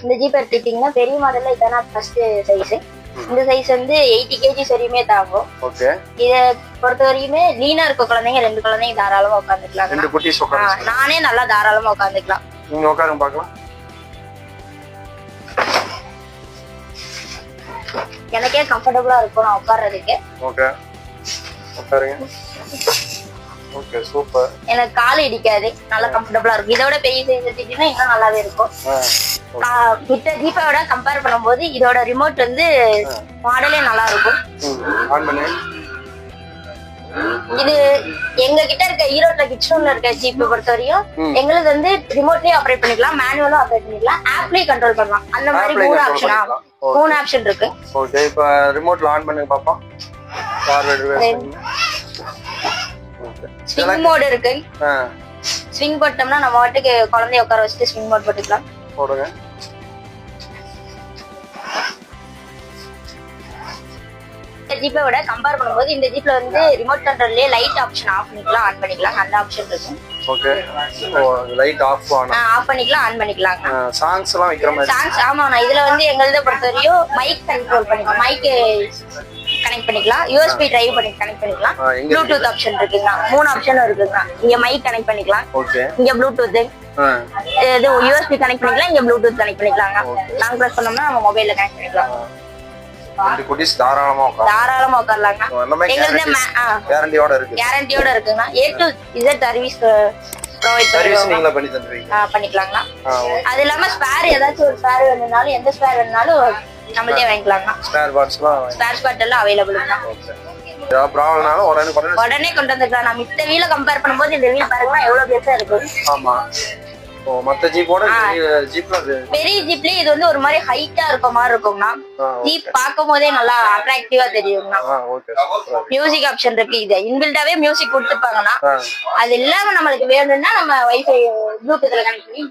இந்த ஜீப் எடுத்துக்கிட்டீங்கன்னா பெரிய மாடல்ல இதான ஃபர்ஸ்ட் சைஸ். இந்த சைஸ் வந்து 80 kg வரையுமே தாங்கும். ஓகே. இத பொறுத்த வரையுமே லீனா இருக்க குழந்தைங்க 2 குழந்தைங்க தாராளமா உட்காந்துக்கலாம். 2 குட்டீஸ் உட்கார்ந்து. நானே நல்லா தாராளமா உட்காந்துக்கலாம். நீங்க உட்காருங்க பார்க்கலாம். எனக்கே கம்ஃபர்டபுளா இருக்கும் நான் உட்கார்றதுக்கு. ஓகே. உட்காருங்க. Okay super. எனக்கு கால் இடிக்காது, நல்லா கம்ஃபர்டபுளா இருக்கும். இதோட பெரிய சைஸ் எடுத்துக்கிட்டீங்கன்னா இன்னும் நல்லாவே இருக்கும். மித்த ஜீப்பை விட கம்பேர் பண்ணும்போது இதோட ரிமோட் வந்து மாடலே நல்லா இருக்கும். ஆன் பண்ணு. இது எங்க கிட்ட இருக்க ஈரோட்ல கிட்ஸ்ரூம்ல இருக்க ஜீப்பை பொறுத்தவரையும் எங்களுக்கு வந்து ரிமோட்லயே ஆப்ரேட் பண்ணிக்கலாம், மேனுவலும் ஆப்ரேட் பண்ணிக்கலாம், ஆப்லயே கண்ட்ரோல் பண்ணலாம். அந்த மாதிரி 3 ஆப்ஷன் இருக்கு. ஓகே. இப்போ ரிமோட்ல ஆன் பண்ணுங்க பாப்போம். Forward reverse. ஸ்விங் மோட் இருக்கு. ஸ்விங் போட்டோம்னா நம்ம வாட்டுக்கு குழந்தைய உட்கார வச்சுட்டு ஸ்விங் மோட் போட்டுக்கலாம். போடுங்க. இந்த ஜீப்பை விட கம்பேர் பண்ணும்போது இந்த ஜீப்ல வந்து ரிமோட் கண்ட்ரோல்லே லைட் ஆப்ஷன் ஆஃப் பண்ணிக்கலாம், ஆன் பண்ணிக்கலாம். அந்த ஆப்ஷன் இருக்கு. ஓகே. லைட் ஆஃப் ஆஃப் பண்ணிக்கலாம், ஆன் பண்ணிக்கலாம். சாங்ஸ் எல்லாம் வைக்கிற மாதிரி. சாங்ஸ் ஆமாண்ணா. இதுல வந்து எங்களத பொறுத்தவரையும் மைக் கண்ட்ரோல் பண்ணிக்கலாம், மைக் கனெக்ட் பண்ணிக்கலாம், யூஎஸ்பி டிரைவ் பண்ணி கனெக்ட் பண்ணிக்கலாம். ப்ளூடூத் ஆப்ஷன் இருக்குங்க, 3 ஆப்ஷன் இருக்குங்க. இங்க மைக் கனெக்ட் பண்ணிக்கலாம். ஓகே. இங்க ப்ளூடூத், இது யூஎஸ்பி கனெக்ட் பண்ணிக்கலாம், இங்க ப்ளூடூத் கனெக்ட் பண்ணிக்கலாங்க. லாங் பிரஸ் பண்ணோம்னா நம்ம மொபைல்ல கனெக்ட் பண்ணிக்கலாம். இந்த குட்டீஸ் தாராளமா உட்காரலாங்க. எங்களுக்கு கேரண்டியோட இருக்கு. கேரண்டியோட இருக்குங்க. A to Z service provide service நீங்களே பண்ணி தந்துருவீங்க. பண்ணிக்கலாங்க. அது இல்லாம ஸ்பேர் ஏதாச்சும் ஒரு ஸ்பேர் வேணும்னாலும் எந்த ஸ்பேர் வேணும்னாலும் நம்மளே வாங்கிக்கலாங்க. ஸ்பேர் பார்ட்ஸ் எல்லாம் அவைலபிள் தான். உடனே கொண்டு வந்துக்கலாம். நான் மித்த வீல கம்பேர் பண்ணும்போது இந்த வீல் பாருங்கன்னா எவ்வளவு பெருசா இருக்கு. ஆமா. மத்த ஜீப்போட ஜீப்ல பெரிய ஜீப்ல இது வந்து ஒரு மாதிரி ஹைட்டா இருக்க மாதிரி இருக்கும்னா ஜீப் பார்க்கும் போதே நல்லா அட்ராக்டிவா தெரியும்னா. மியூசிக் ஆப்ஷன் இருக்கு. இது இன்பில்டாவே மியூசிக் கொடுத்துப்பாங்கன்னா அது இல்லாம நம்மளுக்கு வேணும்னா நம்ம வைஃபை ப்ளூடூத்ல கனெக்ட் பண்ணி